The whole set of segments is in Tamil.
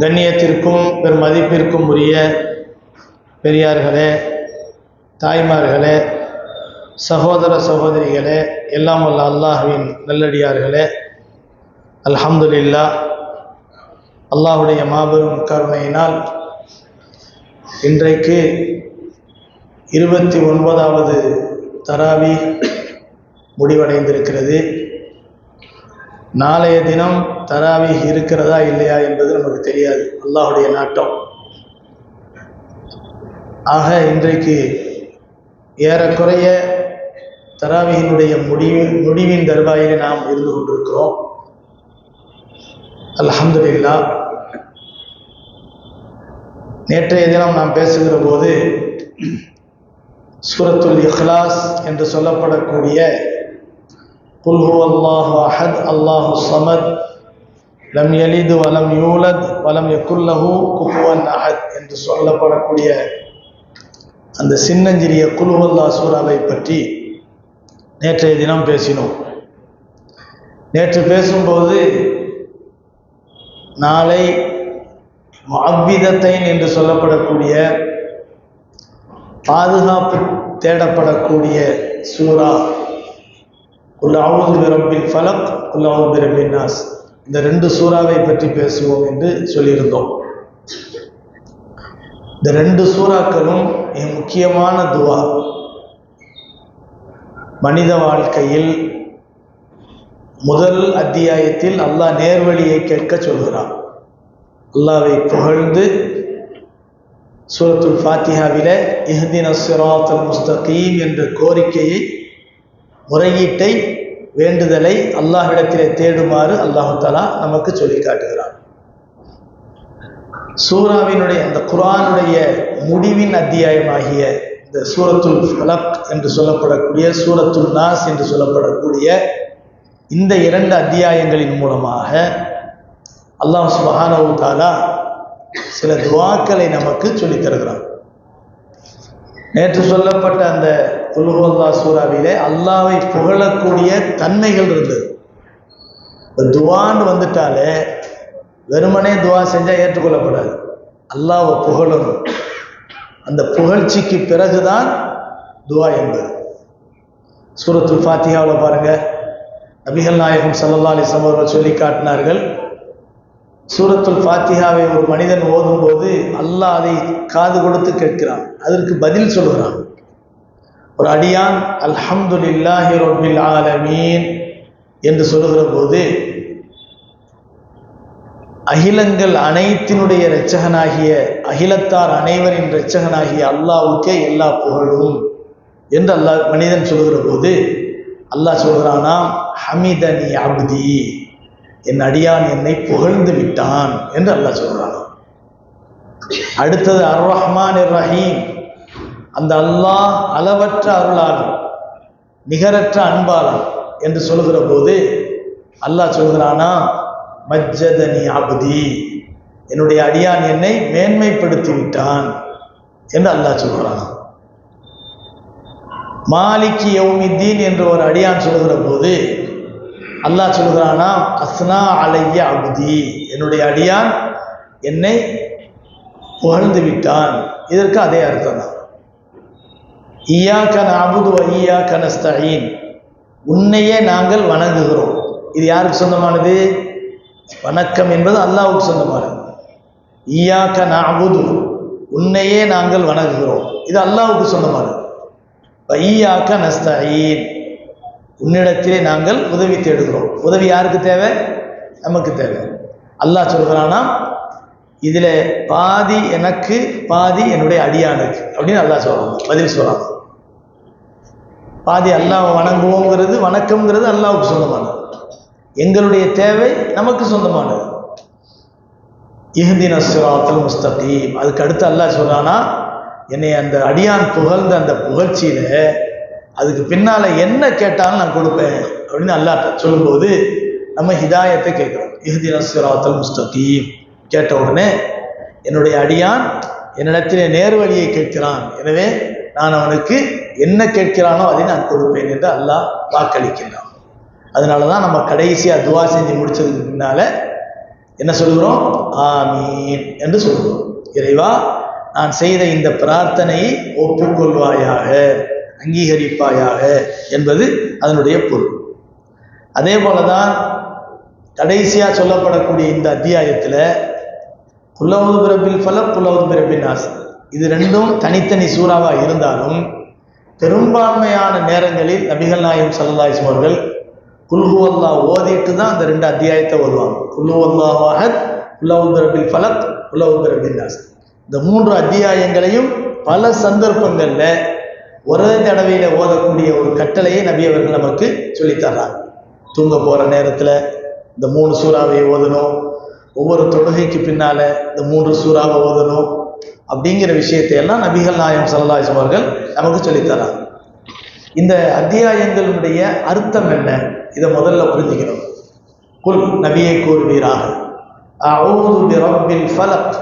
கண்ணியத்திற்கும் பெருமதிப்பிற்கும் உரிய பெரியார்களே, தாய்மார்களே, சகோதர சகோதரிகளே, எல்லாம் வல்ல அல்லாஹ்வின் நல்லடியார்களே, அல்ஹம்துலில்லாஹ். அல்லாஹுடைய மாபெரும் கருணையினால் இன்றைக்கு 29வது தராவீஹ் முடிவடைந்திருக்கிறது. நாளைய தினம் தராவீஹ் இருக்கிறதா இல்லையா என்பது நமக்கு தெரியாது, அல்லாஹுடைய நாட்டம். ஆக இன்றைக்கு ஏறக்குறைய தராவீஹினுடைய முடிவின் தருவாயிலே நாம் இருந்து கொண்டிருக்கிறோம். அல்ஹம்துலில்லாஹ். நேற்றைய தினம் நாம் பேசுகிற போது சூரத்துல் இக்லாஸ் என்று சொல்லப்படக்கூடிய குல் ஹுவல்லாஹு அஹத் அல்லாஹு ஸமத் லம் யலித் வலம் யூலத் வலம் யகுல் லஹு குஃபுவன் அஹத் என்று சொல்லப்படக்கூடிய அந்த சின்னஞ்சிறிய குல் ஹுவல்லாஹ் சூராவை பற்றி நேற்றைய தினம் பேசினோம். நேற்று பேசும்போது நாளை முஅவ்விதத்தைன் என்று சொல்லப்படக்கூடிய பாதுகாப்பு தேடப்படக்கூடிய சூரா குல் அஊது பிரப்பில் ஃபலக் குல் அஊது பிரப்பின் நாஸ், இந்த 2 சூறாவை பற்றி பேசுவோம் என்று சொல்லியிருந்தோம். இந்த 2 சூறாக்களும் மிக முக்கியமான துவா. மனித வாழ்க்கையில் முதல் அத்தியாயத்தில் அல்லாஹ் நேர்வழியை கேட்க சொல்கிறான். அல்லாஹ்வை புகழ்ந்து சூரத்துல் ஃபாத்திஹாவிலே இஹ்தினஸ் ஸிராத்தல் முஸ்தகீம் என்ற கோரிக்கையை, முறையீட்டை, வேண்டுதலை அல்லாஹ்விடத்திலே தேடுமாறு அல்லாஹு தஆலா நமக்கு சொல்லி காட்டுகிறான். சூராவினுடைய அந்த குர்ஆனுடைய முடிவின் அத்தியாயமாகிய இந்த சூரத்துல் ஃபலக் என்று சொல்லப்படக்கூடிய சூரத்துல் நாஸ் என்று சொல்லப்படக்கூடிய இந்த 2 அத்தியாயங்களின் மூலமாக அல்லாஹ் சுப்ஹானஹு வ தஆலா சில துஆக்களை நமக்கு சொல்லித் தருகிறான். நேற்று சொல்லப்பட்ட அந்த குல் ஹுவல்லாஹ் சூராவிலே அல்லாஹ்வை புகழக்கூடிய தன்மைகள் இருந்தது. துஆன்னு வந்துட்டாலே வெறுமனே துஆ செஞ்சால் ஏற்றுக்கொள்ளப்படாது. அல்லாஹ்வை புகழணும். அந்த புகழ்ச்சிக்கு பிறகுதான் துஆ என்பது. சூரத்துல் ஃபாத்திஹாவில் பாருங்க, நபிகள் நாயகம் ஸல்லல்லாஹு அலைஹி வஸல்லம் அவர்கள் சொல்லி காட்டினார்கள். சூரத்துல் ஃபாத்திஹாவை ஒரு மனிதன் ஓதும்போது அல்லாஹ் அதை காது கொடுத்து கேட்கிறான், அதற்கு பதில் சொல்கிறான். ஒரு அடியான் அல்ஹம்துலில்லாஹி ரப்பில் ஆலமீன் என்று சொல்லுகிற போது அகிலங்கள் அனைத்தினுடைய இரட்சகனாகிய, அகிலத்தார் அனைவரின் இரட்சகனாகிய அல்லாஹ்வுக்கே எல்லா புகழும் என்று அல்லாஹ் மனிதன் சொல்லுகிற போது அல்லாஹ் சொல்கிறானாம், ஹமிதனி அப்தி, என் அடியான் என்னை புகழ்ந்து விட்டான் என்று அல்லாஹ் சொல்கிறான். அடுத்தது அர் ரஹ்மான் இர் ரஹீம், அந்த அல்லாஹ் அளவற்ற அருளாளன், நிகரற்ற அன்பாளன் என்று சொல்லுகிற போது அல்லாஹ் சொல்கிறானா, மஜ்ஜதனி அப்தி, என்னுடைய அடியான் என்னை மேன்மைப்படுத்தி விட்டான் என்று அல்லாஹ் சொல்கிறான். மாலிகி யௌமித்தீன் என்று ஒரு அடியான் சொல்லுகிற போது அல்லாஹ் சொல்கிறானா, அஸ்னா அலைய அப்தி, என்னுடைய அடியான் என்னை புகழ்ந்து விட்டான். இதற்கு அதே அர்த்தம் தான். இய்யாக நஅபுது வ இய்யாக நஸ்தஈன், உன்னையே நாங்கள் வணங்குகிறோம். இது யாருக்கு சொந்தமானது? வணக்கம் என்பது அல்லாஹ்வுக்கு சொந்தமானது. இய்யாக நஅபுது, உன்னையே நாங்கள் வணங்குகிறோம், இது அல்லாஹ்வுக்கு சொந்தமானது. வ இய்யாக நஸ்தஈன், உன்னிடத்திலே நாங்கள் உதவி தேடுகிறோம். உதவி யாருக்கு தேவை? நமக்கு தேவை. அல்லாஹ் சொல்கிறானா, இதில் பாதி எனக்கு பாதி என்னுடைய அடியானுக்கு அப்படின்னு அல்லாஹ் சொல்கிறான். பதில் சொல்கிறான். பாதி அல்லாஹ் வணங்குவோங்கிறது, வணக்கம்ங்கிறது அல்லாஹ்வுக்கு சொந்தமானது. எங்களுடைய தேவை நமக்கு சொந்தமானது. இஹ்தினஸ் ஸிராத்தல் முஸ்தகீம், அதுக்கு அடுத்து அல்லாஹ் சொல்கிறானா, என்னை அந்த அடியான் புகழ்ந்த அந்த புகழ்ச்சியில அதுக்கு பின்னால் என்ன கேட்டாலும் நான் கொடுப்பேன் அப்படின்னு அல்லாஹ் சொல்லும்போது நம்ம ஹிதாயத்தை கேட்குறோம். இஹ்தினஸ் ஸிராத்தல் முஸ்தகீம் கேட்ட உடனே என்னுடைய அடியான் என்னிடத்திலே நேர்வழியை கேட்கிறான், எனவே நான் அவனுக்கு என்ன கேட்கிறானோ அதை நான் கொடுப்பேன் என்று அல்லாஹ் வாக்களிக்கிறான். அதனால தான் நம்ம கடைசியாக துவா செஞ்சு முடிச்சதுக்கு பின்னால் என்ன சொல்கிறோம்? ஆமீன் என்று சொல்கிறோம். இறைவா, நான் செய்த இந்த பிரார்த்தனையை ஒப்புக்கொள்வாயாக, அங்கீகரிப்பாயாக என்பது அதனுடைய பொருள். அதே போலதான் கடைசியா சொல்லப்படக்கூடிய இந்த அத்தியாயத்தில் குல் அஊது பிரப்பில் ஃபலக், குல் அஊது பிரப்பின் நாஸ், இது ரெண்டும் தனித்தனி சூறாவா இருந்தாலும் பெரும்பான்மையான நேரங்களில் நபிகள் நாயகம் ஸல்லல்லாஹு அலைஹி வஸல்லம் அவர்கள் குல் ஹுவல்லாஹ் ஓதிட்டு தான் அந்த 2 அத்தியாயத்தை ஓதுவாங்க. குல் ஹுவல்லாஹு அஹத், குல் அஊது பிரப்பில் ஃபலக், குல் அஊது பிரப்பின் நாஸ். இந்த 3 அத்தியாயங்களையும் பல சந்தர்ப்பங்கள்ல ஒரே தடவையில ஓதக்கூடிய ஒரு கட்டளையை நபி அவர்கள் நமக்கு சொல்லித்தர்றாங்க. தூங்க போற நேரத்துல இந்த 3 சூறாவை ஓதணும், ஒவ்வொரு தொழுகைக்கு பின்னால இந்த 3 சூறாவை ஓதணும் அப்படிங்கிற விஷயத்தை எல்லாம் நபிகள் நாயகம் ஸல்லல்லாஹு அலைஹி வஸல்லம் அவர்கள் நமக்கு சொல்லித்தராங்க. இந்த அத்தியாயங்களுடைய அர்த்தம் என்ன? இதை முதல்ல புரிஞ்சுக்கணும். குல், நபியை கூறுவீராக, அஊது பிரப்பில் ஃபலக்,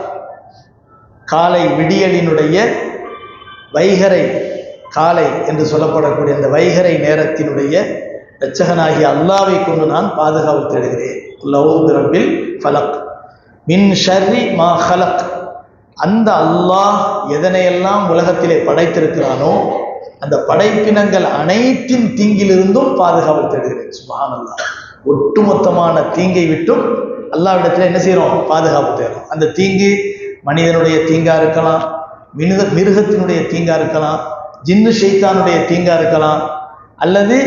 காலை விடியலினுடைய வைகரை, காலை என்று சொல்லப்படக்கூடிய அந்த வைகரை நேரத்தினுடைய இரட்சகனாகிய அல்லாஹ்வை கொண்டு நான் பாதுகாப்பு தேடுகிறேன். குல் அஊது பிரப்பில் ஃபலக் மின் ஷர்ரி மா ஹலக், அந்த அல்லாஹ் எதனையெல்லாம் உலகத்திலே படைத்திருக்கிறானோ அந்த படைப்பினங்கள் அனைத்தின் தீங்கிலிருந்தும் பாதுகாப்பு தேடுகிறேன். சுப்ஹானல்லாஹ். ஒட்டுமொத்தமான தீங்கை விட்டும் அல்லாஹ்விடத்தில் என்ன செய்யறோம்? பாதுகாப்பு தேடுறோம். அந்த தீங்கு மனிதனுடைய தீங்கா இருக்கலாம், மிருகத்தினுடைய தீங்கா இருக்கலாம், ஜின்னு ஷைத்தானுடைய தீங்கா இருக்கலாம், அல்லது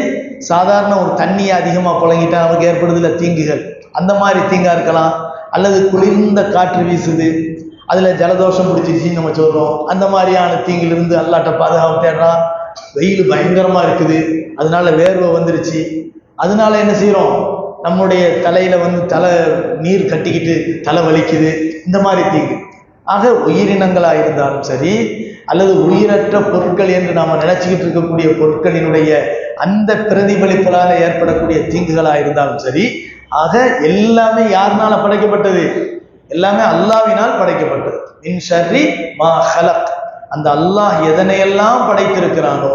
சாதாரண ஒரு தண்ணியை அதிகமாக புழங்கிட்டா நமக்கு ஏற்படுதுல தீங்குகள், அந்த மாதிரி தீங்கா இருக்கலாம், அல்லது குளிர்ந்த காற்று வீசுது அதில் ஜலதோஷம் பிடிச்சிச்சின்னு நம்ம சொல்கிறோம், அந்த மாதிரியான தீங்கிலிருந்து அல்லாட்ட பாதுகாப்பு தேடுறான். வெயில் பயங்கரமாக இருக்குது, அதனால வேர்வை வந்துருச்சு, அதனால என்ன செய்கிறோம்? நம்முடைய தலையில் தலை நீர் கட்டிக்கிட்டு தலை வலிக்குது, இந்த மாதிரி தீங்கு. ஆக உயிரினங்களாக இருந்தாலும் சரி, அல்லது உயிரற்ற பொருட்கள் என்று நாம் நினைச்சுக்கிட்டு இருக்கக்கூடிய பொருட்களினுடைய அந்த பிரதிபலிப்புகளால் ஏற்படக்கூடிய தீங்குகளாக இருந்தாலும் சரி, ஆக எல்லாமே யாருனால படைக்கப்பட்டது? எல்லாமே அல்லாஹ்வினால் படைக்கப்பட்டது. மின் ஷர்ரி மா ஹலக், அந்த அல்லாஹ் எதனையெல்லாம் படைத்திருக்கிறானோ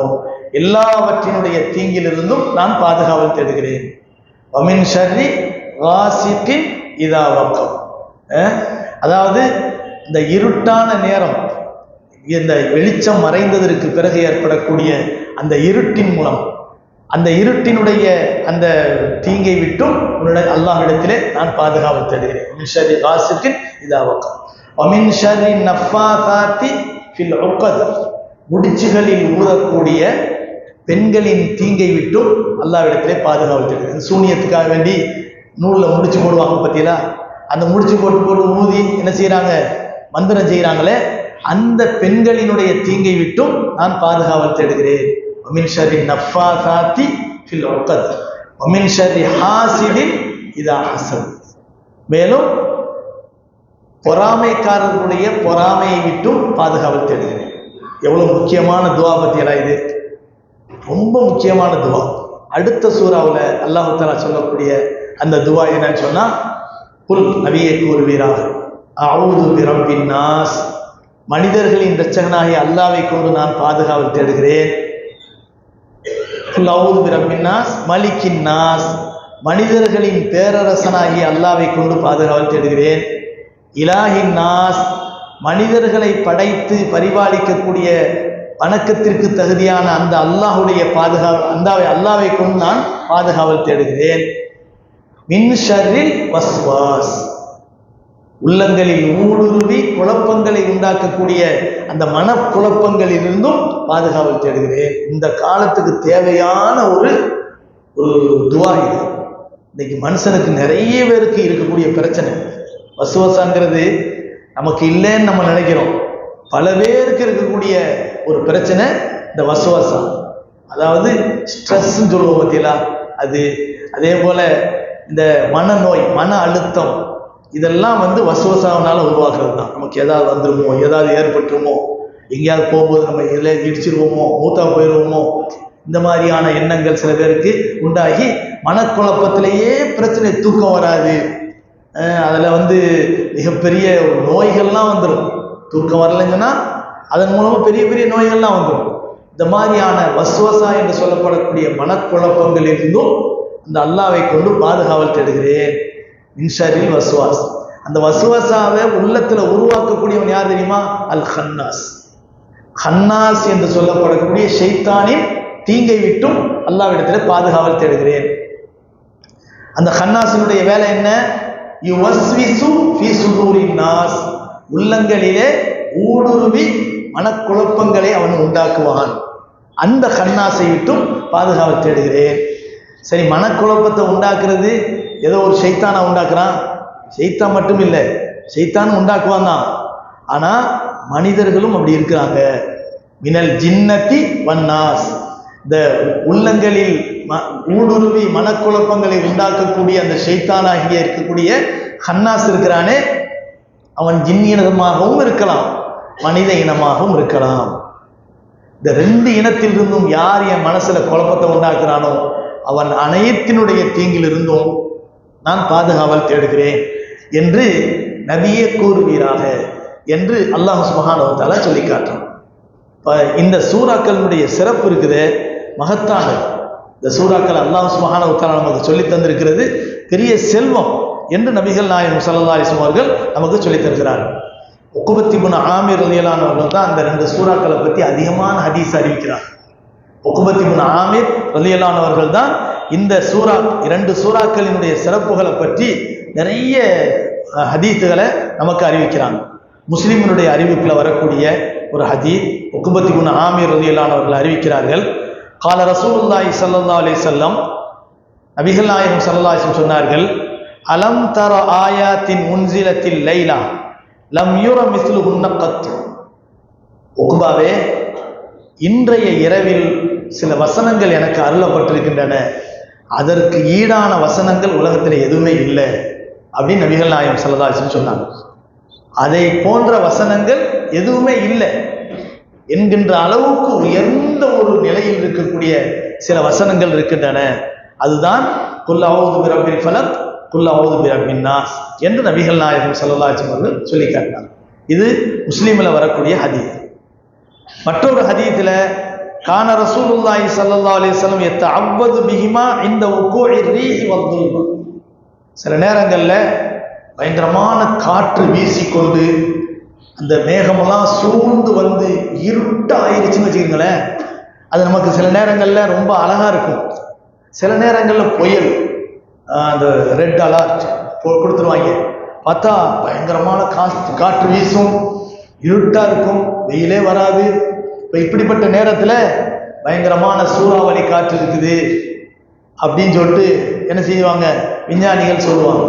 எல்லாவற்றினுடைய தீங்கிலிருந்தும் நான் பாதுகாவல் தேடுகிறேன். வமின் ஷர்ரி காசிகின் இதா வகப், அதாவது இந்த இருட்டான நேரம், இந்த வெளிச்சம் மறைந்ததற்கு பிறகு ஏற்படக்கூடிய அந்த இருட்டின் மூலம், அந்த இருட்டினுடைய அந்த தீங்கை விட்டும் அல்லாஹ்விடத்திலே நான் பாதுகாவல் தேடுகிறேன். மின் ஷர்ரி காசிகின் இதா வகப் வமின் ஷர்ரி நஃபாசாத்தி ஃபில் உக்கத், முடிச்சுகளில் ஊதக்கூடிய பெண்களின் தீங்கை விட்டும் அல்லாஹ்விடத்திலே பாதுகாவல் தேடுகிறேன். சூனியத்துக்காக வேண்டி நூலில் முடிச்சு போடுவாங்க பார்த்தீங்களா, அந்த முடிச்சு போட்டு ஊதி என்ன செய்யறாங்க? மந்திரம் செய்கிறாங்களே, அந்த பெண்களினுடைய தீங்கை விட்டும் நான் பாதுகாவல் தேடுகிறேன். வமின் ஷர்ரி நஃபாசாத்தி ஃபில் உக்கத் வமின் ஷர்ரி ஹாசிதின் இதா ஹஸத், மேலும் பொறாமைக்காரர்களுடைய பொறாமையை விட்டும் பாதுகாவல் தேடுகிறேன். எவ்வளவு முக்கியமான துவா பத்தியெல்லாம் இது, ரொம்ப முக்கியமான துவா. அடுத்த சூறாவில் அல்லாஹ் தஆலா சொல்லக்கூடிய அந்த துவா என்னன்னு சொன்னா, குல், நபியை கூறுவீராக, அஊது பிரப்பின் நாஸ், மனிதர்களின் இரட்சகனாகிய அல்லாஹ்வை கொண்டு நான் பாதுகாவல் தேடுகிறேன். குல் அஊது பிரப்பின் நாஸ் மலிக்கின் நாஸ், மனிதர்களின் பேரரசனாகிய அல்லாஹ்வை கொண்டு பாதுகாவல் தேடுகிறேன். இலாஹின் நாஸ், மனிதர்களை படைத்து பரிபாலிக்கக்கூடிய வணக்கத்திற்கு தகுதியான அந்த அல்லாஹுடைய அல்லாஹ்வை கொண்டு நான் பாதுகாவல் தேடுகிறேன். மின் ஷர்ரில் வஸ்வாஸ், உள்ளங்களில் ஊடுருவி குழப்பங்களை உண்டாக்கக்கூடிய அந்த மனக்குழப்பங்களிலிருந்தும் பாதுகாவல் தேடுகிறேன். இந்த காலத்துக்கு தேவையான ஒரு துவா இது. இன்னைக்கு மனுஷனுக்கு நிறைய பேருக்கு இருக்கக்கூடிய பிரச்சனை வசுவசாங்கிறது நமக்கு இல்லைன்னு நம்ம நினைக்கிறோம். பல பேருக்கு இருக்கக்கூடிய ஒரு பிரச்சனை இந்த வசுவசா, அதாவது ஸ்ட்ரெஸ்ன்னு சொல்லுவோம் பார்த்தீங்களா, அது அதே போல இந்த மனநோய், மன அழுத்தம், இதெல்லாம் வசுவசாவினால உருவாக்குறது தான். நமக்கு ஏதாவது வந்துருமோ, ஏதாவது ஏற்பட்டுருமோ, எங்கேயாவது போகும்போது நம்ம இதில் இடிச்சிருவோமோ, மூத்தா போயிடுவோமோ, இந்த மாதிரியான எண்ணங்கள் சில பேருக்கு உண்டாகி மனக்குழப்பத்திலேயே பிரச்சனை, தூக்கம் வராது, அதில் மிகப்பெரிய நோய்கள்லாம் வந்துடும். தூக்கம் வரலைங்கன்னா அதன் மூலமாக பெரிய பெரிய நோய்கள்லாம் வந்துடும். இந்த மாதிரியான வஸ்வசா என்று சொல்லப்படக்கூடிய மனக்குழப்பங்களிலிருந்தும் அந்த அல்லாஹ்வை கொண்டு பாதுகாவல் தேடுகிறேன். மின் ஷர்ரில் வஸ்வாஸ். அந்த வசுவசாவை உள்ளத்துல உருவாக்கக்கூடியவன் யார் தெரியுமா? அல் ஹன்னாஸ். ஹன்னாஸ் என்று சொல்லப்படக்கூடிய ஷைத்தானின் தீங்கை விட்டும் அல்லாஹ்விடத்தில் பாதுகாவல் தேடுகிறேன். அந்த ஹன்னாஸினுடைய வேலை என்ன? யுவஸ்விசு ஃபீ சுதூரின் நாஸ், உள்ளங்களிலே ஊடுருவி மனக்குழப்பங்களை அவன் உண்டாக்குவான். அந்த ஹன்னாஸை விட்டும் பாதுகாவல் தேடுகிறேன். சரி, மனக்குழப்பத்தை உண்டாக்குறது ஏதோ ஒரு ஷைத்தானா உண்டாக்குறான்? ஷைத்தான் மட்டும் இல்லை, ஷைத்தான் உண்டாக்குவான் தான். ஆனா மனிதர்களும் அப்படி இருக்கிறாங்க. மினல் ஜின்னதி வன்னாஸ், இந்த உள்ளங்களில் ஊடுருவி மனக்குழப்பங்களை உண்டாக்கக்கூடிய அந்த ஷைத்தானாகிய இருக்கக்கூடிய ஹன்னாஸ் இருக்கிறானே, அவன் ஜின் இனமாகவும் இருக்கலாம், மனித இனமாகவும் இருக்கலாம். இந்த ரெண்டு இனத்திலிருந்தும் யார் என் மனசுல குழப்பத்தை உண்டாக்குறானோ அவன் அனைத்தினுடைய தீங்கிலிருந்தும் நான் பாதுகாவல் தேடுகிறேன் என்று நபியே கூறுவீராக என்று அல்லாஹ் சுப்ஹானஹு வ தஆலா சொல்லி காட்டுறான். இந்த சூறாக்களுடைய சிறப்பு இருக்குது, மகத்தான இந்த சூறாக்கள் அல்லாஹ் சுப்ஹானஹு வ தஆலா நமக்கு சொல்லி தந்திருக்கிறது பெரிய செல்வம் என்று நபிகள் நாயகம் ஸல்லல்லாஹு அலைஹி வஸல்லம் அவர்கள் நமக்கு சொல்லி தருகிறார்கள். உக்பத் இப்னு ஆமிர் ரலியல்லாஹு அன்ஹு தான் அந்த ரெண்டு சூறாக்களை பற்றி அதிகமான ஹதீஸ் அறிவிக்கிறார். உக்பத் இப்னு ஆமிர் ரலியல்லாஹு அன்ஹு அவர்கள் தான் இந்த இரண்டு சூறாக்களினுடைய சிறப்புகளை பற்றி நிறைய ஹதீஸுகளை நமக்கு அறிவிக்கிறாங்க. முஸ்லிமினுடைய அறிவிப்பில் வரக்கூடிய ஒரு ஹதீஸ், உக்பத் இப்னு ஆமிர் ரலியல்லாஹு அன்ஹு அவர்கள் அறிவிக்கிறார்கள், கால ரசூலுல்லாஹி ஸல்லல்லாஹு அலைஹி வஸல்லம், நபிகள் நாயகம் ஸல்லல்லாஹு அலைஹி வஸல்லம் சொன்னார்கள், அலம் தர ஆயாத்தின் முன்சிலத்தில் லைலா லம் யுர மிஸ்லுஹுன்ன கத். உக்பாவே, இன்றைய இரவில் சில வசனங்கள் எனக்கு அருளப்பட்டிருக்கின்றன, அதற்கு ஈடான வசனங்கள் உலகத்தில் எதுவுமே இல்லை அப்படின்னு நபிகள் நாயகம் ஸல்லல்லாஹு அலைஹி வஸல்லம் சொன்னாங்க. அதை போன்ற வசனங்கள் எதுவுமே இல்லை என்கின்ற அளவுக்கு உயர்ந்த ஒரு நிலையில் இருக்கக்கூடிய சில வசனங்கள் இருக்கின்றன. அதுதான் குல் அஊது பிரப்பில் ஃபலக், குல் அஊது பிரப்பின் நாஸ் என்று நபிகள் நாயகம் ஸல்லல்லாஹு அலைஹி வஸல்லம் சொல்லி காட்டினாங்க. இது முஸ்லிமில் வரக்கூடிய ஹதீஸ். மற்றொரு ஹதீஸில் கான ரசூலுல்லாஹி ஸல்லல்லாஹு அலைஹி வஸல்லம் யத்தஅவ்வது பிஹிமா இந்த உக்கூஇர் ரீஹி வல்துல்ம. சில நேரங்களில் பயங்கரமான காற்று வீசிக்கொண்டு அந்த மேகமெல்லாம் சூழ்ந்து வந்து இருட்டாயிருச்சுன்னு வச்சுக்கோங்களேன், அது நமக்கு சில நேரங்களில் ரொம்ப அழகா இருக்கும். சில நேரங்களில் புயல், அந்த ரெட் அலர்ட் கொடுத்துருவாங்க, பார்த்தா பயங்கரமான காற்று வீசும், இருட்டா இருக்கும், வெயிலே வராது. இப்போ இப்படிப்பட்ட நேரத்தில் பயங்கரமான சூறாவளி காற்று இருக்குது அப்படின்னு சொல்லிட்டு என்ன செய்வாங்க, விஞ்ஞானிகள் சொல்லுவாங்க.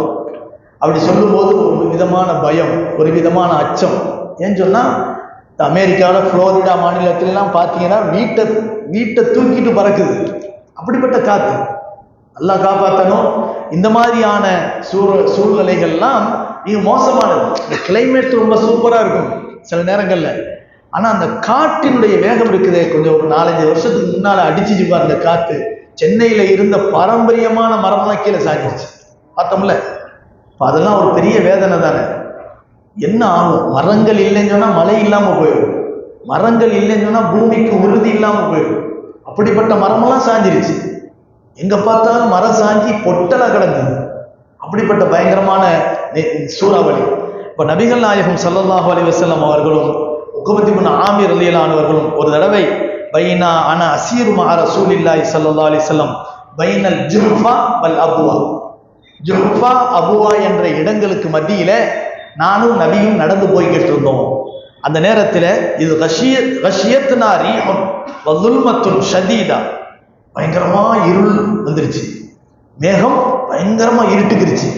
அப்படி சொல்லும்போது ஒரு விதமான பயம், ஒரு விதமான அச்சம். ஏன்னு சொன்னால் இந்த அமெரிக்காவில் புளோரிடா மாநிலத்திலலாம் பார்த்தீங்கன்னா வீட்டை தூக்கிட்டு பறக்குது, அப்படிப்பட்ட காற்று. நல்லா காப்பாற்றணும். இந்த மாதிரியான சூழ்நிலைகள்லாம் மிக மோசமானது. இந்த கிளைமேட் ரொம்ப சூப்பராக இருக்கும் சில நேரங்களில், ஆனால் அந்த காற்றினுடைய வேகம் இருக்குதே, கொஞ்சம் ஒரு 4-5 வருஷத்துக்கு முன்னால் அடிச்சிச்சு பாருங்க காற்று. சென்னையில் இருந்த பாரம்பரியமான மரம்லாம் கீழே சாஞ்சிருச்சு, பார்த்தோம்ல. இப்போ அதெல்லாம் ஒரு பெரிய வேதனை தானே. என்ன ஆகும்? மரங்கள் இல்லைன்னு சொன்னால் மழை இல்லாமல் போயிடும், மரங்கள் இல்லைன்னு சொன்னால் பூமிக்கு உறுதி இல்லாமல் போயிடும். அப்படிப்பட்ட மரமெல்லாம் சாஞ்சிருச்சு, எங்கே பார்த்தாலும் மரம் சாஞ்சி பொட்டலாக கிடந்தது. அப்படிப்பட்ட பயங்கரமான சூறாவளி. இப்போ நபிகள் நாயகம் ஸல்லல்லாஹு அலைஹி வஸல்லம் அவர்களும் உக்பத் இப்னு ஆமிர் ரலியல்லாஹு அன்ஹு அவர்களும் ஒரு தடவை பைனா அன அஸீரு மஅ ரசூலில்லாஹி ஸல்லல்லாஹு அலைஹி வஸல்லம் பைனல் ஜுஹ்ஃபா வல் அபுவா, ஜுஹ்ஃபா அபுவா என்ற இடங்களுக்கு மத்தியில நானும் நபியும் நடந்து போய்கிட்டு இருந்தோம். அந்த நேரத்தில் இது கஷியத்னா ரீஹுன் வ ظுல்மத்துன் ஷதீதா, பயங்கரமா இருள் வந்துருச்சு, மேகம் பயங்கரமா இருட்டுக்கிருச்சு,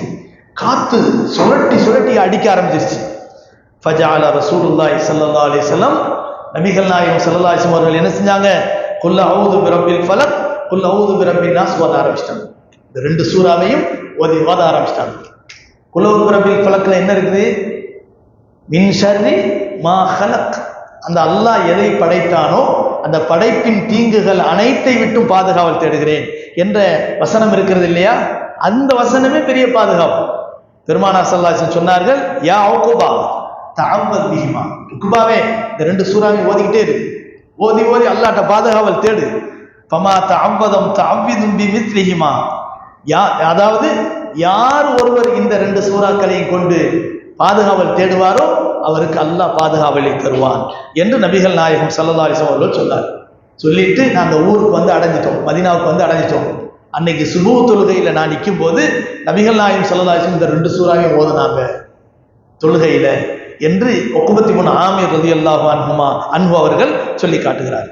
காத்து சுழட்டி அடிக்க ஆரம்பிச்சிருச்சு. ஃபஜஅல ரசூலுல்லாஹி ஸல்லல்லாஹு அலைஹி வஸல்லம், நபிகள் நாயகம் ஸல்லல்லாஹு அலைஹி வஸல்லம் அவர்கள் என்ன செஞ்சாங்க, குல் அஊது பிரப்பில் ஃபலக், குல் அஊது பிரப்பின் நாஸ் ஓத ஆரம்பிச்சிட்டாங்க. இந்த ரெண்டு சூறாவையும் ஓத ஆரம்பிச்சிட்டாங்க. குல் அஊது பிரப்பில் ஃபலக்ல என்ன இருக்குது? மின் ஷர்ரி மா ஹலக், அந்த அல்லாஹ் எதை படைத்தானோ அந்த படைப்பின் தீங்குகள் அனைத்தை விட்டும் பாதுகாவல் தேடுகிறேன் என்ற வசனம் இருக்கிறது இல்லையா, அந்த வசனமே பெரிய பாதுகாப்பு. பெருமானார் ஸல்லல்லாஹு அலைஹி வஸல்லம் சொன்னார்கள், யா உக்பா தஅவ்வது பிஹிமா, உக்பாவே இந்த ரெண்டு சூறாவையும் ஓதிக்கிட்டே இருக்கு, ஓதி அல்லாஹ்ட்ட பாதுகாவல் தேடு. ஃபமா தஅவ்வதும் தஅவ்விதும் பிமிஸ்லிஹிமா, அதாவது யார் ஒருவர் இந்த 2 சூறாக்களையும் கொண்டு பாதுகாவல் தேடுவாரோ அவருக்கு அல்லாஹ் பாதுகாவலை தருவான் என்று நபிகள் நாயகம் ஸல்லல்லாஹு அலைஹி வஸல்லம் அவர்கள் சொன்னார். சொல்லிட்டு நாங்கள் ஊருக்கு வந்து அடைஞ்சிட்டோம், மதீனாவுக்கு வந்து அடைஞ்சிட்டோம். அன்னைக்கு சுபூ தொழுகையில நான் நிற்கும் போது நபிகள் நாயகம் ஸல்லல்லாஹு அலைஹி வஸல்லம் இந்த 2 சூறாவையும் ஓதுனாங்க தொழுகையில என்று உக்பத் இப்னு ஆமிர் ரலியல்லாஹு அன்ஹு அவர்கள் சொல்லி காட்டுகிறார்.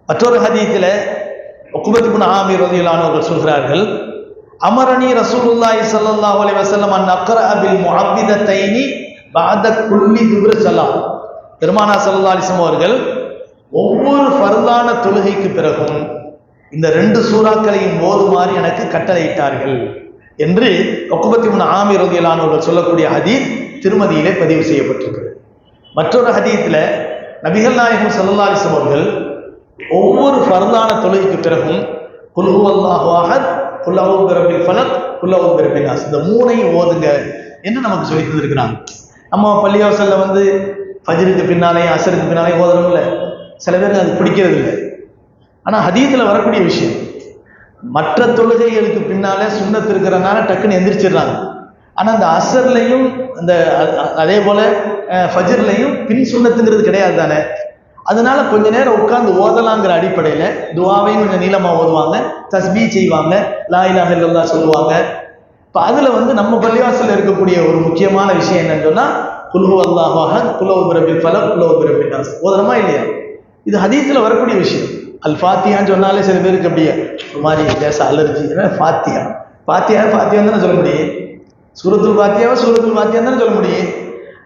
மற்றொரு ஹதீஸில் உக்பத் இப்னு ஆமிர் ரலியல்லாஹு அன்ஹு அவர்கள் சொல்கிறார்கள், அமரனி ரசூலுல்லாஹி ஸல்லல்லாஹு அலைஹி வஸல்லம் அன் அக்ரஅ பில் முஅவ்விதத்தைனி பஅத குல்லி துப்ர ஸலாம். பெருமானார் ஸல்லல்லாஹு அலைஹி வஸல்லம் அவர்கள் ஒவ்வொரு ஃபர்லான தொழுகைக்கு பிறகும் இந்த 2 சூறாக்களையும் ஓதுமாறு எனக்கு கட்டளையிட்டார்கள் என்று உக்பத் இப்னு ஆமிர் ரலியல்லாஹு அன்ஹு அவர்கள் சொல்லக்கூடிய ஹதீஸ் திருமதியிலே பதிவு செய்யப்பட்டிருக்கிறது. மற்றொரு ஹதீஸில் நபிகள் நாயகம் ஸல்லல்லாஹு அலைஹி வஸல்லம் அவர்கள் ஒவ்வொரு ஃபர்லான தொழுகைக்கு பிறகும் குல் ஹுவல்லாஹு அஹத், குல் அஊது பிரப்பில் ஃபலக், குல் அஊது பிரப்பின் நாஸ், இந்த 3ஐயும் ஓதுங்க என்று நமக்கு சொல்லி தந்திருக்கிறாங்க. நம்ம பள்ளிவாசல்ல வந்து ஃபஜ்ருக்கு பின்னாலேயும் அசருக்கு பின்னாலேயும் ஓதுறோம்ல, சில பேருக்கு அது பிடிக்கிறது இல்லை. ஆனால் ஹதீஸில் வரக்கூடிய விஷயம், மற்ற தொழுகைகளுக்கு பின்னாலே சுன்னத்து இருக்கிறனால டக்குன்னு எந்திரிச்சிடுறாங்க. ஆனால் அந்த அசர்லையும் அந்த அதே போல ஃபஜ்ர்லையும் பின் சுன்னத்துங்கிறது கிடையாது தானே. அதனால கொஞ்ச நேரம் உட்கார்ந்து ஓதலாங்கிற அடிப்படையில் துஆவையும் கொஞ்சம் நீளமாக ஓதுவாங்க, தஸ்பீ செய்வாங்க, லா இலாஹ இல்லல்லாஹ் சொல்லுவாங்க. இப்போ அதில் வந்து நம்ம பள்ளிவாசலில் இருக்கக்கூடிய ஒரு முக்கியமான விஷயம் என்னன்னு சொன்னால் குல் ஹுவல்லாஹு அஹத், குல் அஊது பிரப்பில் ஃபலக், குல் அஊது பிரப்பின் நாஸ் ஓதுறமா இல்லையா? இது ஹதீஸில் வரக்கூடிய விஷயம். அல் ஃபாத்தியான்னு சொன்னாலே சில பேருக்கு அப்படியே ஒரு மாதிரி லேசா அலர்ஜி. ஃபாத்தியா ஃபாத்தியான்னு தானே சொல்ல முடியும், சூரத்துல் ஃபாத்தியான்னு தானே சொல்ல முடியும்.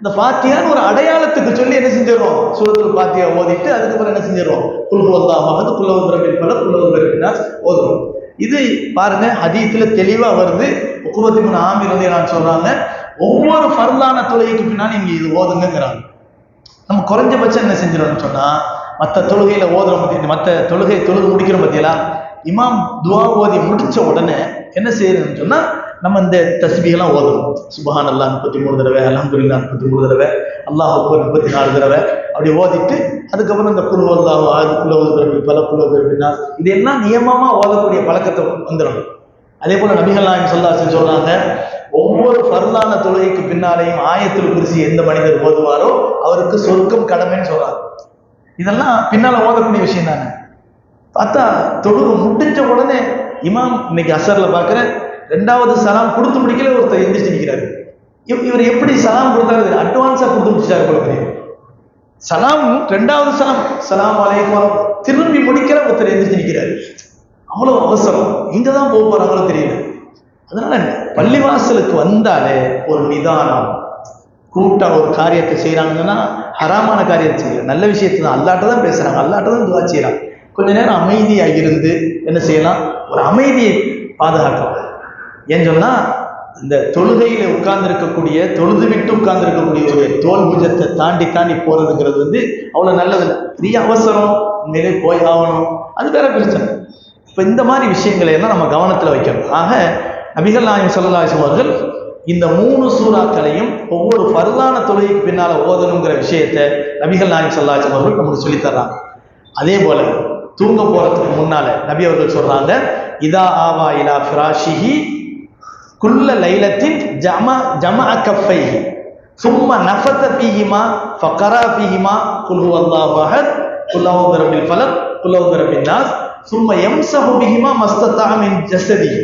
இந்த ஃபாத்தியான்னு ஒரு அடையாளத்துக்கு சொல்லி என்ன செஞ்சிடறோம், சூரத்துல் ஃபாத்தியா ஓதிட்டு அதுக்கப்புறம் என்ன செஞ்சிடறோம், குல் ஹுவல்லாஹு அஹத், குல் அஊது பிரப்பில் ஃபலக், குல் அஊது பிரப்பின் நாஸ் ஓதுறோம். இது பாருங்க ஹதீஸில் தெளிவாக வருது. உக்பத் இப்னு ஆமிர் ரலியல்லாஹு அன்ஹு சொல்றாங்க, ஒவ்வொரு ஃபர்லான தொழுகைக்கு பின்னாடி நீங்க இது ஓதுங்கிறாங்க. நம்ம குறைஞ்சபட்சம் என்ன செஞ்சிடறோம்னு சொன்னா, மற்ற தொழுகையில ஓதுறோம் பத்தி, மற்ற தொழுகை முடிக்கிறோம் பத்தியலா, இமாம் துஆ ஓதி முடிச்ச உடனே என்ன செய்யறதுன்னு சொன்னா நம்ம இந்த தஸ்பீஹெல்லாம் ஓதணும். சுப்ஹானல்லாஹ் 33 தடவை, அல்ஹம்துலில்லாஹ் 33 தடவை, அல்லாஹ் அக்பர் 34 தடவை அப்படி ஓதிட்டு அதுக்கப்புறம் இந்த குல் ஹுவல்லாஹு அஹத், குல் அஊது பிரப்பில் ஃபலக், குல் அஊது பிரப்பின் நாஸ் இதெல்லாம் நியமமா ஓதக்கூடிய பழக்கத்தை வந்துடும். அதே போல நபிகள் நாயகம் ஸல்லல்லாஹு அலைஹி வஸல்லம் சொல்றாங்க, ஒவ்வொரு ஃபர்லான தொழுகைக்கு பின்னாலேயும் ஆயத்துல் குர்சி எந்த மனிதர் ஓதுவாரோ அவருக்கு சொர்க்கம் கடமைன்னு சொல்றாங்க. இதெல்லாம் பின்னால ஓதக்கூடிய விஷயம் தானே. பார்த்தா தொழுகை முடிஞ்ச உடனே இமாம் இன்னைக்கு அசர்ல பார்க்குற 2வது சலாம் கொடுத்து முடிக்கல ஒருத்தர் எந்திரிச்சு நிற்கிறாரு. இவர் எப்படி சலாம் கொடுத்தாரு, அட்வான்ஸா கொடுத்து முடிச்சாரு போல. சலாம் 2வது சலாம் ஸலாம் அலைக்கும் திரும்பி முடிக்கிற ஒருத்தர் எந்திரிச்சு நிற்கிறாரு. அவ்வளவு அவசரம், இங்கதான் போக போறாங்களோ தெரியல. அதனால பள்ளிவாசலுக்கு வந்தாலே ஒரு நிதானம், கூட்டா ஒரு காரியத்தை செய்யறாங்கன்னா ஹராமான காரியத்தை செய்யல, நல்ல விஷயத்தை தான் அல்லாட்ட தான் பேசுறாங்க, அல்லாட்ட தான் துஆ செய்யறாங்க. கொஞ்ச நேரம் அமைதியாக இருந்து என்ன செய்யலாம், ஒரு அமைதியை பாதுகாக்கலாம். ஏன்னு சொன்னா இந்த தொழுகையில உட்கார்ந்து இருக்கக்கூடிய, தொழுது விட்டு உட்கார்ந்து இருக்கக்கூடிய ஒரு தோல் பூஜத்தை தாண்டி போறதுங்கிறது வந்து அவ்வளவு நல்லது. பெரிய அவசரம், நிலை போய் ஆகணும், அது வேற பிரச்சனை. இப்ப இந்த மாதிரி விஷயங்களை எல்லாம் நம்ம கவனத்துல வைக்கணும். ஆக நபிகள் நாயகம் ஸல்லல்லாஹு அலைஹி வஸல்லம் அவர்கள் இந்த 3 சூறாக்களையும் ஒவ்வொரு ஃபர்லான தொழுகைக்கு பின்னால ஓதணுங்கிற விஷயத்தை நபிகள் நாயகம் ஸல்லல்லாஹு அலைஹி வஸல்லம் அவர்கள் நமக்கு சொல்லி தர்றாங்க. அதே போல தூங்க போறதுக்கு முன்னால நபி அவர்கள் சொல்றாங்க, இதா ஆவா இலா ஃபிராஷிஹி குல்ல லைலத்தின் ஜமஅ கஃபைஹி சும்ம நஃபத ஃபீஹிமா ஃபகரா ஃபீஹிமா குல் ஹுவல்லாஹு அஹத், குல் அஊது பிரப்பில் ஃபலக், குல் அஊது பிரப்பின் நாஸ் சும்ம யம்ஸஹு பிஹிமா மஸ்ததா மின் ஜஸதிஹி.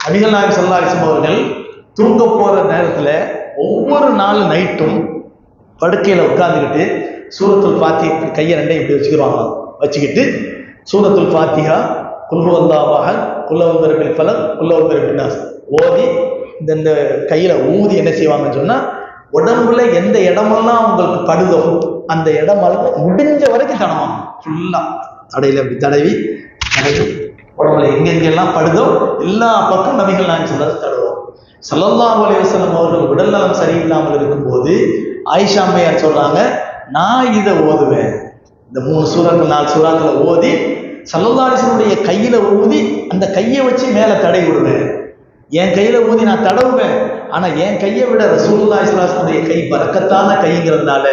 நபிகள் நாயகம் ஸல்லல்லாஹு அலைஹி வஸல்லம் அவர்கள் தூங்க போற நேரத்துல ஒவ்வொரு நாள் நைட்டும் படுக்கையில உட்கார்ந்துக்கிட்டு சூரத்துல் ஃபாத்திஹா கையை 2 இப்படி வச்சுக்கிட்டு சூரத்துல் ஃபாத்திஹா, குல் ஹுவல்லாஹு அஹத், குல் அஊது பிரப்பில் ஃபலக், குல் அஊது பிரப்பின் நாஸ் ஓதி இந்த கையில ஊதி என்ன செய்வாங்கன்னு சொன்னா, உடம்புல எந்த இடமெல்லாம் அவங்களுக்கு படுதோ அந்த இடமெல்லாம் முடிஞ்ச வரைக்கும் தடவாங்க. ஃபுல்லா தடையில அப்படி தடவி உடம்புல எங்கெங்கெல்லாம் படுதோ எல்லா பக்கம் நபிகள் நாயகம் தடவுவோம். ஸல்லல்லாஹு அலைஹி வஸல்லம் அவர்கள் உடல் நலம் சரியில்லாமல் இருக்கும்போது ஆயிஷா அம்மையார் சொல்றாங்க, நான் இதை ஓதுவேன், இந்த 3 சூறாக்கள் 4 சூறாக்களை ஓதி ஸல்லல்லாஹு அலைஹி வஸல்லம் கையில ஊதி அந்த கையை வச்சு மேல தடை விடுவேன். என் கையில ஊதி நான் தடவுவேன், ஆனா என் கையை விட ரசூலுல்லாஹி ஸல்லல்லாஹு அலைஹி வஸல்லம் கை பரக்கத்தான கைங்கிறதுனால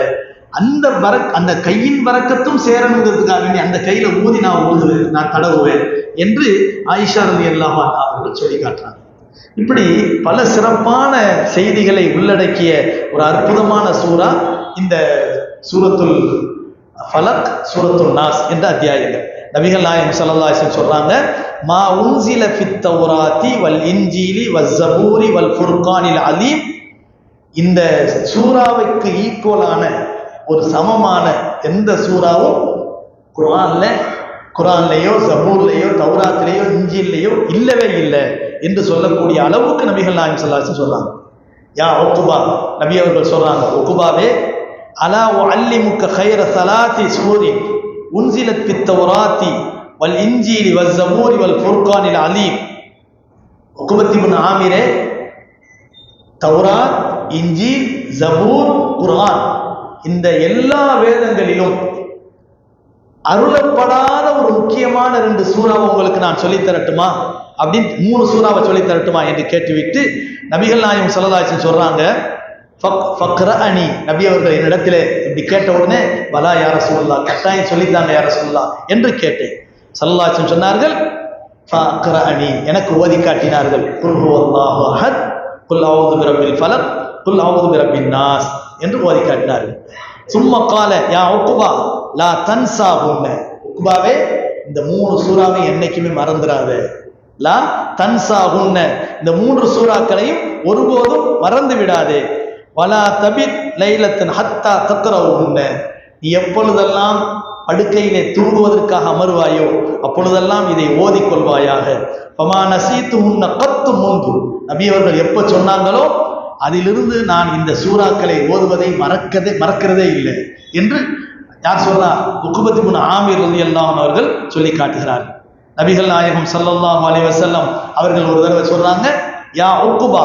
அந்த கையின் பரக்கத்தும் சேரணுங்கிறதுக்காக வேண்டி அந்த கையில ஊதி நான் தடவுவேன் என்று ஆயிஷா ரலியல்லாஹு அன்ஹா அவர்கள் சொல்லி காட்டுறாங்க. இப்படி பல சிறப்பான செய்திகளை உள்ளடக்கிய ஒரு அற்புதமான சூரா இந்த சூரத்துல் ஃபலக், சூரத்துல் நாஸ் என்ற அத்தியாயங்கள். நபிகள் நாயகம் ஸல்லல்லாஹு அலைஹி வஸல்லம் சொல்றாங்க, மா உன்சில ஃபித் தௌராத்தி வல் இன்ஜீலி வஸ் ஸபூரி வல் ஃபுர்கானில் அலீம். இந்த சூறாவுக்கு ஈக்குவலான ஒரு சமமான எந்த சூறாவும் குர்ஆன்லயோ ஜபூர்லயோ தௌராத்திலேயோ இன்ஜீல்லையோ இல்லவே இல்லை என்று சொல்லக்கூடிய அளவுக்கு நபிகள் நாயகம் ஸல்லல்லாஹு அலைஹி வஸல்லம் சொல்றாங்க. யா உக்பா, நபி அவர்கள் சொல்றாங்க, உக்பாவே, அலா உஅல்லிமுக கைர ஸலாத்தி சூரி உன்சிலத் ஃபித் தௌராத்தி வல் இன்ஜீலி வஸ் ஸபூரி வல் ஃபுர்கானில் அலீம். உக்பத் இப்னு ஆமிரே, தௌராத், இன்ஜீல், ஜபூர், குர்ஆன் இந்த எல்லா வேதங்களிலும் அருளப்படாத ஒரு முக்கியமான 2 சூறாவை உங்களுக்கு நான் சொல்லித் தரட்டுமா அப்படின்னு 3 சூறாவை சொல்லித் தரட்டுமா என்று கேட்டுவிட்டு நபிகள் நாயகம் ஸல்லல்லாஹு அலைஹி வஸல்லம் சொல்றாங்க, ஃபக்ரஅனி. நபி அவர்கள் என்னிடத்துல இப்படி கேட்ட உடனே, வலா யா ரசூலுல்லாஹ், கட்டாயம் சொல்லித்தாங்க யா ரசூலுல்லாஹ் என்று கேட்டேன். ஸல்லல்லாஹு அலைஹி வஸல்லம் சொன்னார்கள், ஃபக்ரஅனி, எனக்கு ஓதி காட்டினார்கள். குல் ஹுவல்லாஹு அஹத், குல் அஊது பிரப்பில் ஃபலக், குல் அஊது பிரப்பின் நாஸ் என்று ஓதி காட்டினார்கள். சும்ம கால யா உக்பா லா தன்சாஹுன்ன, உக்பாவே இந்த 3 சூறாவை என்னைக்குமே மறந்துடாத. லா தன்சாஹுன்ன, இந்த 3 சூறாக்களையும் ஒருபோதும் மறந்து விடாதே. வலா தபித் லைலத்தன் ஹத்தா தக்ரவுன்ன, நீ எப்பொழுதெல்லாம் படுக்கையிலே தூங்குவதற்காக அமர்வாயோ அப்பொழுதெல்லாம் இதை ஓதிக்கொள்வாயாக. ஃபமா நசீத்துஹுன்ன கத்து முந்து, நபி அவர்கள் எப்ப சொன்னாங்களோ அதிலிருந்து நான் இந்த சூறாக்களை ஓதுவதை மறக்கிறதே இல்லை என்று யார் சொல்றா? உக்பத் இப்னு ஆமிர் ரலியல்லாஹு அன்ஹு அவர்கள் சொல்லி காட்டுகிறார். நபிகள் நாயகம் ஸல்லல்லாஹு அலைஹி வஸல்லம் அவர்கள் ஒரு தடவை சொல்றாங்க, யா உக்பா,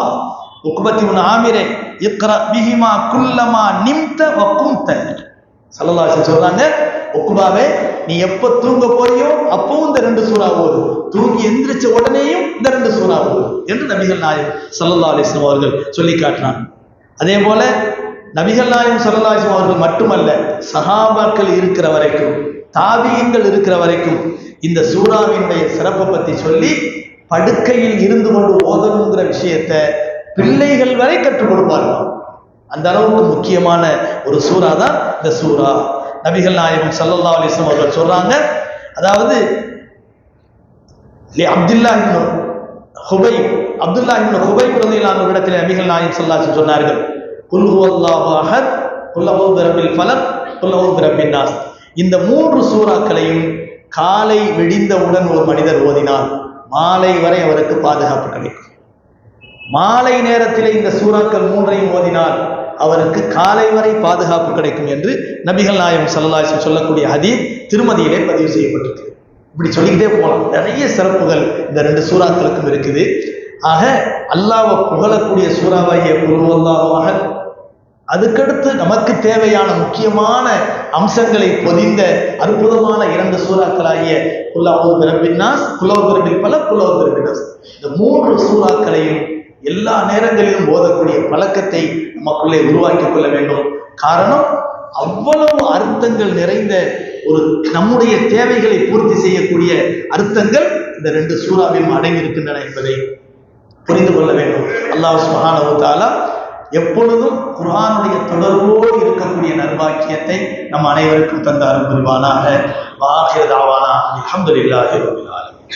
உக்பத் இப்னு ஆமிரே, இக்ரா பிஹிமா குல்லமா நிம்த வ கும்த. ஸல்லல்லாஹு அலைஹி வஸல்லம் சொல்றாங்க, உக்பாவே நீ எப்ப தூங்க போறியோ அப்பவும் இந்த 2 சூறா ஓது, தூங்கி எந்திரிச்ச உடனேயும் இந்த 2 சூறா ஓது என்று நபிகள் நாயகம் ஸல்லல்லாஹு அலைஹி வஸல்லம் அவர்கள் சொல்லி காட்டினாங்க. அதே போல நபிகள் நாயகம் ஸல்லல்லாஹு அலைஹி வஸல்லம் அவர்கள் மட்டுமல்ல, சஹாபாக்கள் இருக்கிற வரைக்கும், தாபியீன்கள் இருக்கிற வரைக்கும் இந்த சூறாவினுடைய சிறப்பை பற்றி சொல்லி படுக்கையில் இருந்து கொண்டு ஓதணுங்கிற விஷயத்தை பிள்ளைகள் வரை கற்றுக் கொடுப்பார்கள். அந்த அளவுக்கு முக்கியமான ஒரு சூறா தான் இந்த சூறா. நபிகள் நாயகம் ஸல்லல்லாஹு அலைஹி வஸல்லம் அவர்கள் சொல்றாங்க, அதாவது அப்துல்லாஹ் இப்னு ஹுபைப் ரலியல்லாஹு அன்ஹு இடத்தில் நபிகள் நாயகம் ஸல்லல்லாஹு அலைஹி வஸல்லம் சொன்னார்கள், குல் ஹுவல்லாஹு அஹத், குல் அஊது பிரப்பில் ஃபலக், குல் அஊது பிரப்பின் நாஸ். இந்த 3 சூறாக்களையும் காலை விடிந்தவுடன் ஒரு மனிதர் ஓதினால் மாலை வரை அவருக்கு பாதுகாப்பு கிடைக்கும். மாலை நேரத்திலே இந்த சூறாக்கள் 3ஐயும் ஓதினால் அவருக்கு காலை வரை பாதுகாப்பு கிடைக்கும் என்று நபிகள் நாயகம் ஸல்லல்லாஹு அலைஹி வஸல்லம் சொல்லக்கூடிய ஹதீஸ் திருமதியிலே பதிவு செய்யப்பட்டிருக்கு. இப்படி சொல்லிக்கிட்டே போகலாம். நிறைய சிறப்புகள் இந்த 2 சூறாக்களுக்கும் இருக்குது. ஆக அல்லாஹ்வை புகழக்கூடிய சூறாவாகிய குல் ஹுவல்லாஹு அஹத், அதுக்கடுத்து நமக்கு தேவையான முக்கியமான அம்சங்களை பொதிந்த அற்புதமான 2 சூறாக்களாகிய குல் அஊது பிரப்பின் நாஸ், குல் அஊது பிரப்பில் ஃபலக், குல் அஊது பிரப்பின் நாஸ், இந்த 3 சூறாக்களையும் எல்லா நேரங்களிலும் ஓதக்கூடிய பழக்கத்தை நமக்குள்ளே உருவாக்கி கொள்ள வேண்டும். காரணம், அவ்வளவு அர்த்தங்கள் நிறைந்த ஒரு நம்முடைய தேவைகளை பூர்த்தி செய்யக்கூடிய அர்த்தங்கள் இந்த 2 சூறாவிலும் அடங்கி இருக்கின்றன என்பதை புரிந்து கொள்ள வேண்டும். அல்லாஹ் சுப்ஹானஹு வ தஆலா எப்பொழுதும் குர்ஆனுடைய தொடர்போடு இருக்கக்கூடிய நற்பாக்கியத்தை நம் அனைவருக்கும் தந்த அருள் புரிவானாக. வ ஆகிரு தஅவானா அல்ஹம்துலில்லாஹி ரப்பில் ஆலமீன்.